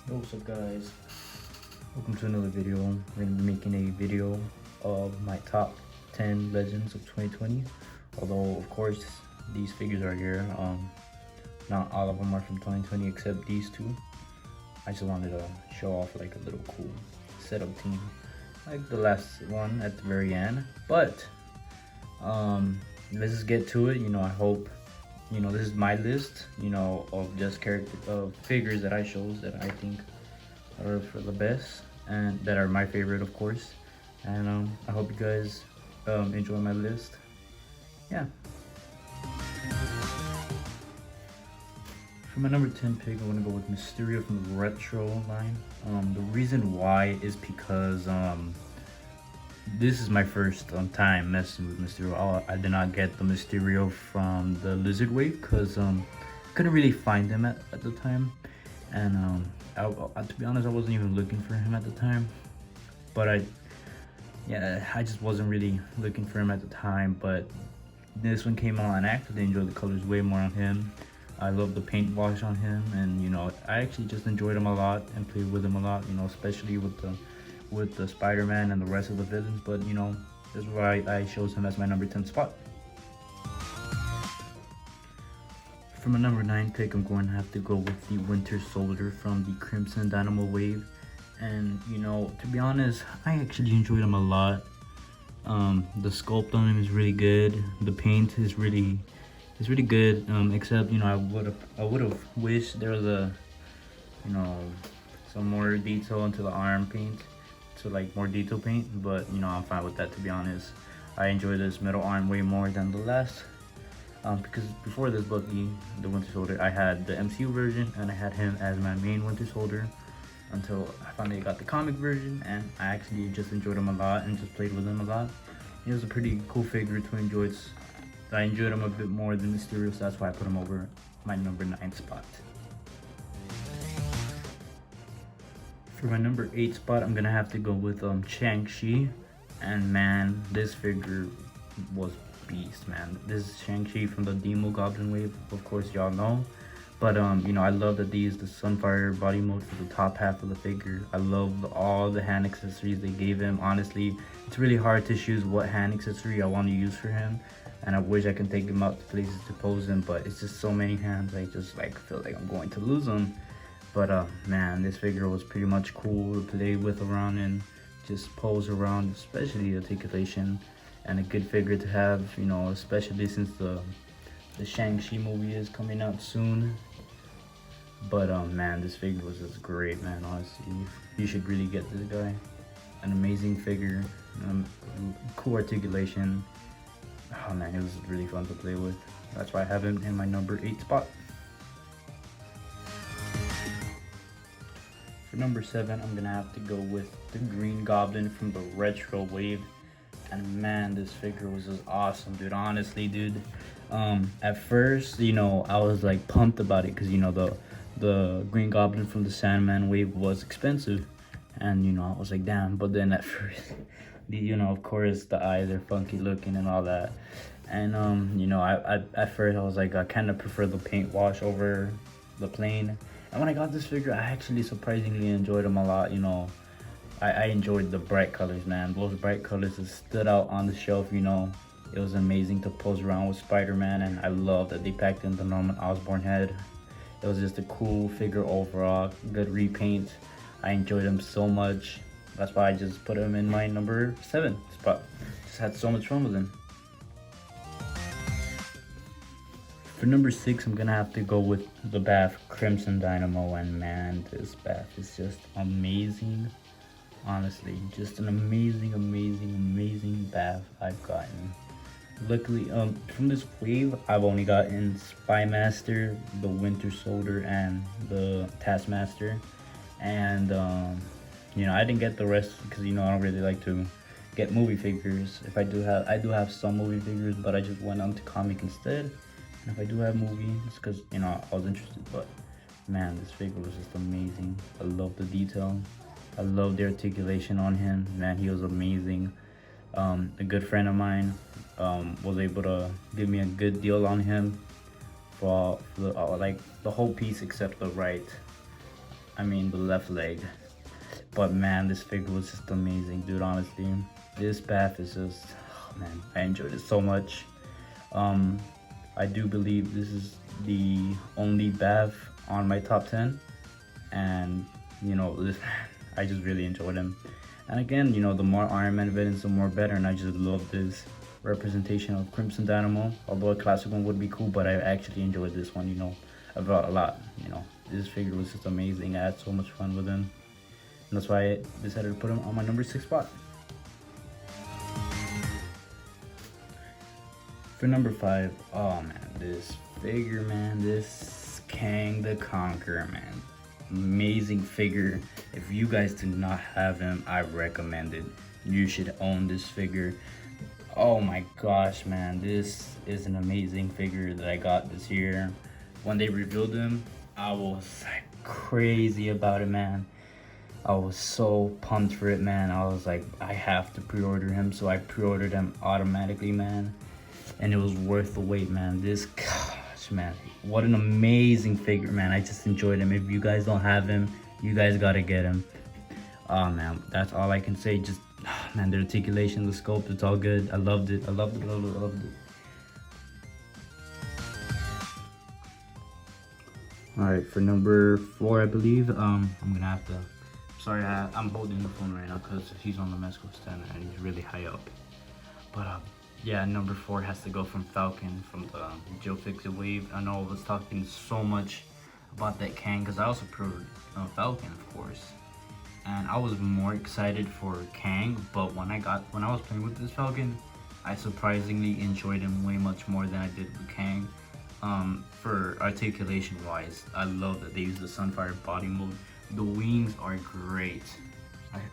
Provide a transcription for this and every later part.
Yo, what's up guys, welcome to another video. We're going to be making a video of my top 10 legends of 2020, although of course these figures are here. Not all of them are from 2020 except these two. I just wanted to show off like a little cool setup team like the last one at the very end. But let's just get to it. I hope this is my list, of just figures that I chose that I think are for the best and that are my favorite, of course. And I hope you guys enjoy my list. Yeah. For my number 10 pick, I want to go with Mysterio from the Retro line. The reason why is because this is my first time messing with Mysterio. I did not get the Mysterio from the Lizard Wave because couldn't really find him at the time, and to be honest, I wasn't even looking for him at the time. But I just wasn't really looking for him at the time. But this one came out and I actually enjoyed the colors way more on him. I love the paint wash on him, and I actually just enjoyed him a lot and played with him a lot. Especially with the SpiderMan and the rest of the villains. But that's why I chose him as my number 10 spot. For my number 9 pick, I'm going to have to go with the Winter Soldier from the Crimson Dynamo wave. And to be honest, I actually enjoyed him a lot. The sculpt on him is really good. The paint is really good. Except I would have wished there was a some more detail into the arm paint, to like more detail paint. But I'm fine with that, to be honest. I enjoy this middle arm way more than the last. Because before this Bucky, the Winter Soldier, I had the MCU version and I had him as my main Winter Soldier until I finally got the comic version, and I actually just enjoyed him a lot and just played with him a lot. He was a pretty cool figure to enjoy. I enjoyed him a bit more than Mysterio, so that's why I put him over my number 9 spot. For my number 8 spot, I'm gonna have to go with ShangChi, and man, this figure was beast, man. This is ShangChi from the Dynamo Goblin wave, of course y'all know. But I love that they used the Sunfire body mode for the top half of the figure. I love all the hand accessories they gave him. Honestly, it's really hard to choose what hand accessory I want to use for him, and I wish I can take him out to places to pose him, but it's just so many hands. I just feel like I'm going to lose him. But man, this figure was pretty much cool to play with around and just pose around, especially the articulation, and a good figure to have, especially since the Shang-Chi movie is coming out soon. But man, this figure was just great, man. Honestly, you should really get this guy. An amazing figure, cool articulation. Oh man, it was really fun to play with. That's why I have him in my number 8 spot. For number 7, I'm gonna have to go with the Green Goblin from the Retro wave. And man, this figure was just awesome, dude. Honestly, dude. At first, I was like pumped about it because the Green Goblin from the Sandman wave was expensive, and I was like, damn. But then at first, of course, the eyes are funky looking and all that, and I at first I was like, I kind of prefer the paint wash over the plain. And when I got this figure, I actually surprisingly enjoyed him a lot. I enjoyed the bright colors, man. Those bright colors that stood out on the shelf. It was amazing to pose around with Spider-Man, and I love that they packed in the Norman Osborn head. It was just a cool figure overall, good repaint. I enjoyed him so much. That's why I just put him in my number 7 spot. Just had so much fun with him. For number 6, I'm gonna have to go with the Bath Crimson Dynamo, and man, this Bath is just amazing. Honestly, just an amazing Bath I've gotten. Luckily, from this wave, I've only gotten Spy Master, the Winter Soldier, and the Taskmaster. And I didn't get the rest because I don't really like to get movie figures. I do have some movie figures, but I just went on to comic instead. And if I do have movie, it's because I was interested. But man, this figure was just amazing. I love the detail. I love the articulation on him. Man, he was amazing. A good friend of mine was able to give me a good deal on him for the whole piece except the right I mean the left leg. But man, this figure was just amazing, dude. Honestly, this bath is just, oh, man, I enjoyed it so much. I do believe this is the only bath on my top 10, and you know, this, I just really enjoyed him. And again, you know, the more Iron Man villains, the more better, and I just love this representation of Crimson Dynamo. Although a classic one would be cool, but I actually enjoyed this one, you know, about a lot. You know, this figure was just amazing. I had so much fun with him, and that's why I decided to put him on my number 6 spot. For number 5, oh man, this figure, man, this Kang the Conqueror, man. Amazing figure. If you guys do not have him, I recommend it. You should own this figure. Oh my gosh, man, this is an amazing figure that I got this year. When they revealed him, I was like crazy about it, man. I was so pumped for it, man. I was like, I have to pre-order him, so I pre-ordered him automatically, man. And it was worth the wait, man. This, gosh, man, what an amazing figure, man. I just enjoyed him. If you guys don't have him, you guys gotta get him. Oh man, that's all I can say. Just, oh, man, the articulation, the sculpt, it's all good. I loved it. I loved it. Loved it. All right, for number 4, I believe. I'm gonna have to. Sorry, I'm holding the phone right now because he's on the Mexico stand and he's really high up. But yeah, number 4 has to go from Falcon from the Joe Fix-It wave. I know I was talking so much about that Kang because I also pre-ordered Falcon, of course, and I was more excited for Kang. But when I was playing with this Falcon, I surprisingly enjoyed him way much more than I did with Kang. For articulation wise, I love that they use the Sunfire body mode. The wings are great.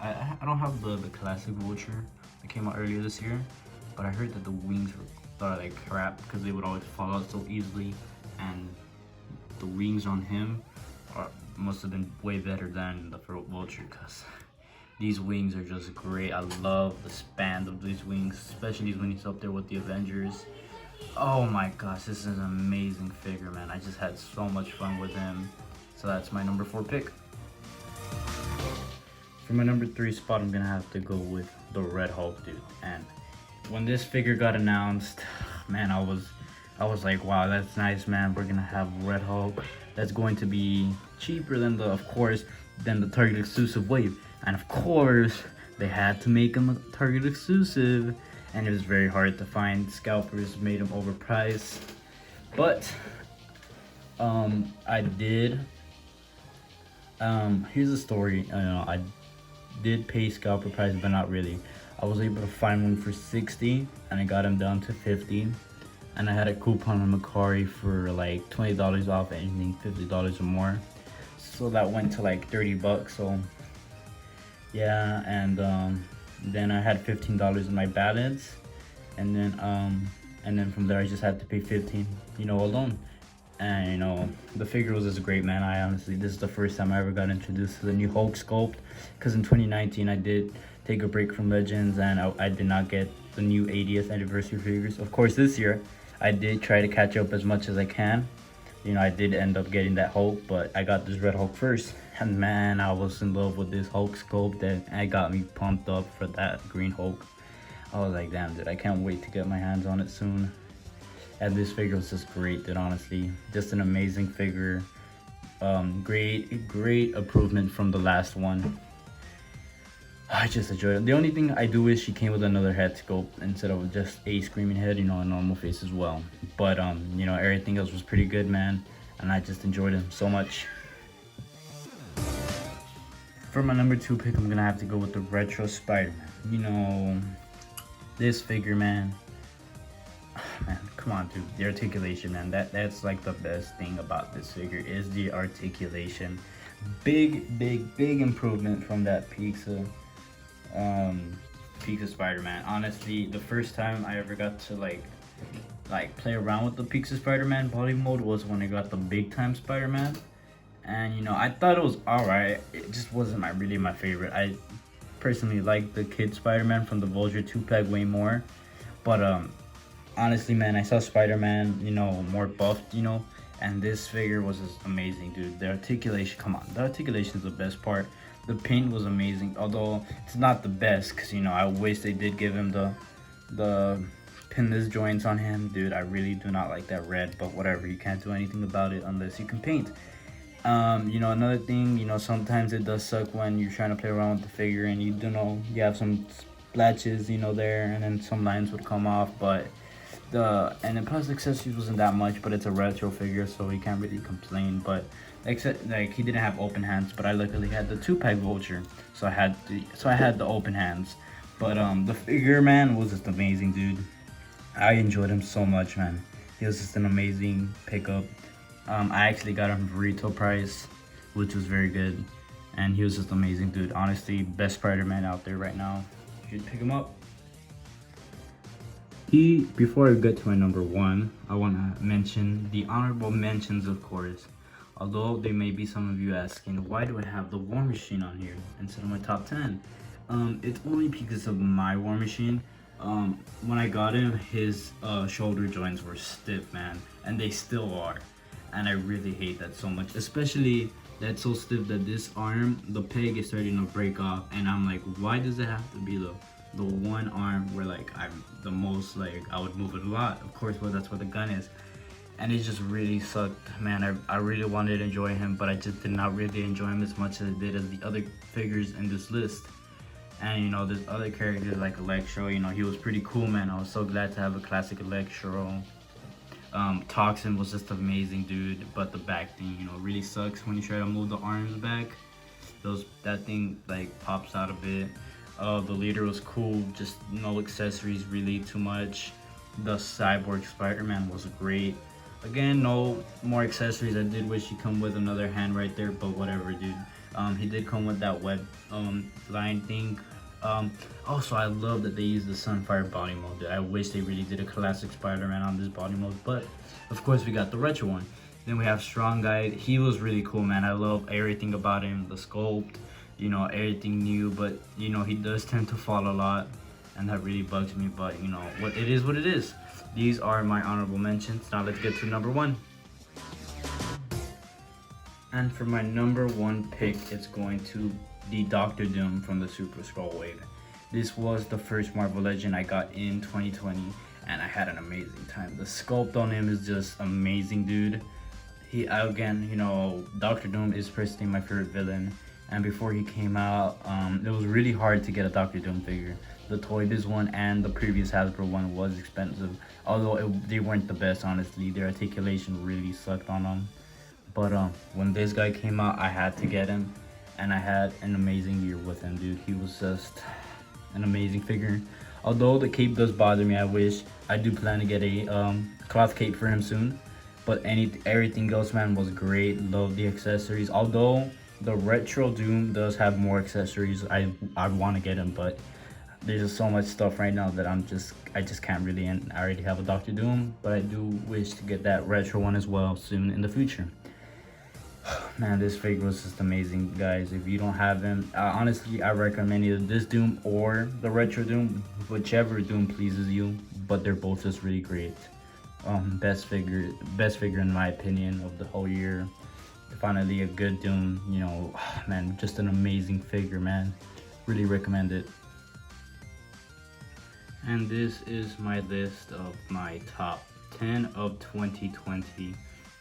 I don't have the classic Vulture that came out earlier this year, but I heard that the wings are like crap because they would always fall out so easily, and the wings on him must have been way better than the Vulture because these wings are just great. I love the span of these wings, especially when he's up there with the Avengers. Oh my gosh, this is an amazing figure, man. I just had so much fun with him. So that's my number 4 pick. For my number 3 spot, I'm gonna have to go with the Red Hulk, dude. And when this figure got announced, man, I was like, wow, that's nice, man. We're gonna have Red Hulk. That's going to be cheaper than the Target exclusive wave. And of course, they had to make him a Target exclusive, and it was very hard to find. Scalpers made him overpriced, but I did. Here's the story. I did pay scalper price, but not really. I was able to find one for 60, and I got him down to 50. And I had a coupon on Macari for like $20 off anything $50 or more. So that went to like 30 bucks. So yeah, and then I had $15 in my balance, and then from there I just had to pay 15, you know, alone. And you know, the figure was just great, man. This is the first time I ever got introduced to the new Hulk sculpt, because in 2019 I did take a break from Legends, and I did not get the new 80th anniversary figures. Of course, this year I did try to catch up as much as I can. You know, I did end up getting that Hulk, but I got this Red Hulk first, and man, I was in love with this Hulk sculpt, and it got me pumped up for that Green Hulk. I was like, damn, dude, I can't wait to get my hands on it soon. And this figure was just great, dude, honestly. Just an amazing figure. Great improvement from the last one. I just enjoyed it. The only thing I do wish she came with another head sculpt instead of just a screaming head, you know, a normal face as well. But you know, everything else was pretty good, man, and I just enjoyed him so much. For my number 2 pick, I'm gonna have to go with the Retro Spider-Man. You know, this figure, man, come on, dude. The articulation, man, that's like the best thing about this figure is the articulation. Big improvement from that Pizza Spider-Man. Honestly, the first time I ever got to like play around with the Pizza Spider-Man body mode was when I got the Big Time Spider-Man, and you know, I thought it was alright. It just wasn't really my favorite. I personally like the Kid Spider-Man from the Vulture 2-pack way more, but honestly, man, I saw Spider-Man, you know, more buffed, you know, And this figure was just amazing, dude. The articulation, come on, the articulation is the best part. The paint was amazing, although it's not the best, because you know, I wish they did give him the pinless joints on him. Dude, I really do not like that red, but whatever, you can't do anything about it unless you can paint. You know, another thing, you know, sometimes it does suck when you're trying to play around with the figure and you do know you have some splatches, you know, there, and then some lines would come off. But and then plus accessories wasn't that much, but it's a retro figure, so we can't really complain. But except like he didn't have open hands, but I luckily had the 2-pack vulture, so I had the open hands. But the figure, man, was just amazing, dude. I enjoyed him so much, man. He was just an amazing pickup. I actually got him for retail price, which was very good, and he was just amazing, dude. Honestly, best SpiderMan out there right now. You should pick him up. Before I get to my number 1, I want to mention the honorable mentions, of course. Although there may be some of you asking, why do I have the War Machine on here instead of my top 10? It's only because of my War Machine. When I got him, his shoulder joints were stiff, man, and they still are. And I really hate that so much, especially that's so stiff that this arm, the peg is starting to break off, and I'm like, why does it have to be the one arm where like I'm the most, like I would move it a lot, of course, well that's what the gun is. And it just really sucked, man. I really wanted to enjoy him, but I just did not really enjoy him as much as I did as the other figures in this list. And you know, there's other characters like Electro, you know, he was pretty cool, man. I was so glad to have a classic Electro. Toxin was just amazing, dude, but the back thing, you know, really sucks when you try to move the arms back. That thing like pops out a bit. The leader was cool, just no accessories really too much. The Cyborg SpiderMan was great. Again, no more accessories. I did wish he come with another hand right there, but whatever, dude. He did come with that web line thing. Also, I love that they used the Sunfire body mode. I wish they really did a classic Spider-Man on this body mode, but of course we got the retro one. Then we have Strong Guy. He was really cool, man. I love everything about him, the sculpt, you know, everything new, but you know, he does tend to fall a lot, and that really bugs me, but you know, what it is. These are my honorable mentions. Now let's get to number 1. And for my number 1 pick, it's going to the Doctor Doom from the Super Skrull Wave. This was the first Marvel Legend I got in 2020, and I had an amazing time. The sculpt on him is just amazing, dude. Again, you know, Doctor Doom is personally my favorite villain, and before he came out, it was really hard to get a Doctor Doom figure. The Toy Biz one and the previous Hasbro one was expensive, although they weren't the best, honestly. Their articulation really sucked on them. But when this guy came out, I had to get him, and I had an amazing year with him, dude. He was just an amazing figure. Although the cape does bother me, I do plan to get a cloth cape for him soon. But everything else, man, was great. Love the accessories. Although the retro Doom does have more accessories, I want to get him, but there's just so much stuff right now that I just can't really. And I already have a Doctor Doom, but I do wish to get that retro one as well soon in the future. Man, this figure was just amazing, guys. If you don't have him, honestly, I recommend either this Doom or the retro Doom, whichever Doom pleases you. But they're both just really great. Best figure in my opinion of the whole year. Finally, a good Doom. You know, man, just an amazing figure, man. Really recommend it. And this is my list of my top 10 of 2020.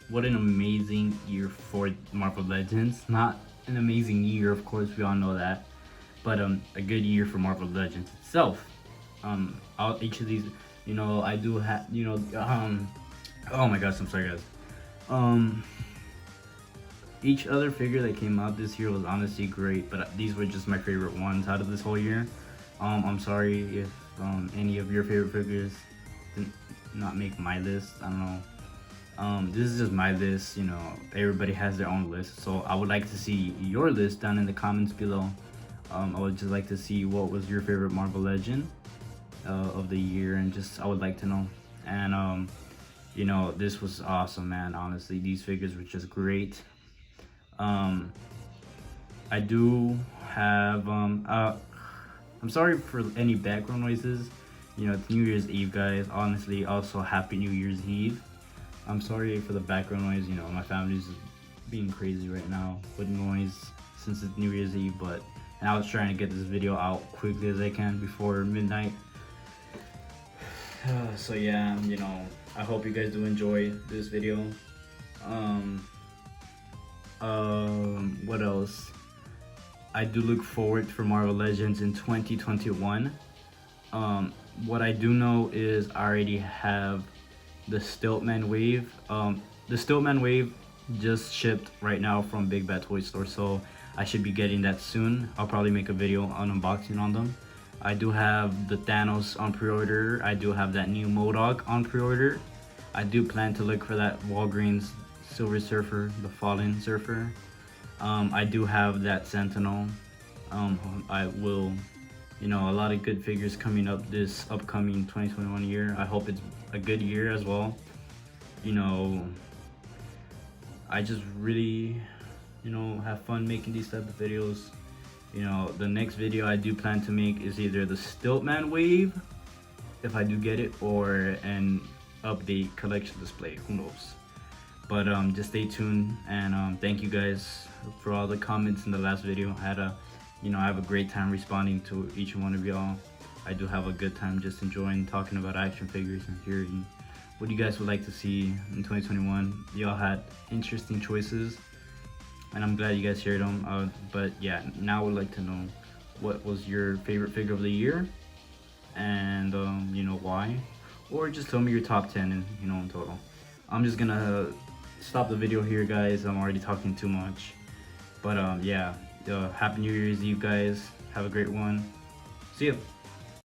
What an amazing year for Marvel Legends. Not an amazing year, of course, we all know that, but a good year for Marvel Legends itself. Each of these, you know, I do have, you know, oh my gosh, I'm sorry, guys. Each other figure that came out this year was honestly great, but these were just my favorite ones out of this whole year. I'm sorry if any of your favorite figures did not make my list. I don't know. This is just my list, you know, everybody has their own list, so I would like to see your list down in the comments below. I would just like to see what was your favorite Marvel Legend of the year, and just I would like to know. And you know, this was awesome, man. Honestly, these figures were just great. I do have I'm sorry for any background noises. You know, it's New Year's Eve, guys. Honestly, also Happy New Year's Eve. I'm sorry for the background noise. You know, my family's being crazy right now with noise since it's New Year's Eve, and I was trying to get this video out quickly as I can before midnight. So yeah, you know, I hope you guys do enjoy this video. What else? I do look forward for Marvel Legends in 2021. What I do know is I already have the Stiltman Wave. The Stiltman Wave just shipped right now from Big Bad Toy Store, so I should be getting that soon. I'll probably make a video on unboxing on them. I do have the Thanos on pre-order. I do have that new MODOK on pre-order. I do plan to look for that Walgreens Silver Surfer, the Fallen Surfer. I do have that Sentinel. I will, you know, a lot of good figures coming up this upcoming 2021 year. I hope it's a good year as well. You know, I just really, you know, have fun making these type of videos. You know, the next video I do plan to make is either the Stiltman Wave, if I do get it, or an update collection display, who knows. But just stay tuned, and thank you guys for all the comments in the last video. I had I have a great time responding to each one of y'all. I do have a good time just enjoying talking about action figures and hearing what you guys would like to see in 2021. Y'all had interesting choices, and I'm glad you guys shared them. But yeah, now I would like to know what was your favorite figure of the year, and you know, why, or just tell me your top 10 and in total. I'm just gonna stop the video here, guys. I'm already talking too much, but yeah, happy New Year's Eve, guys. Have a great one. See ya.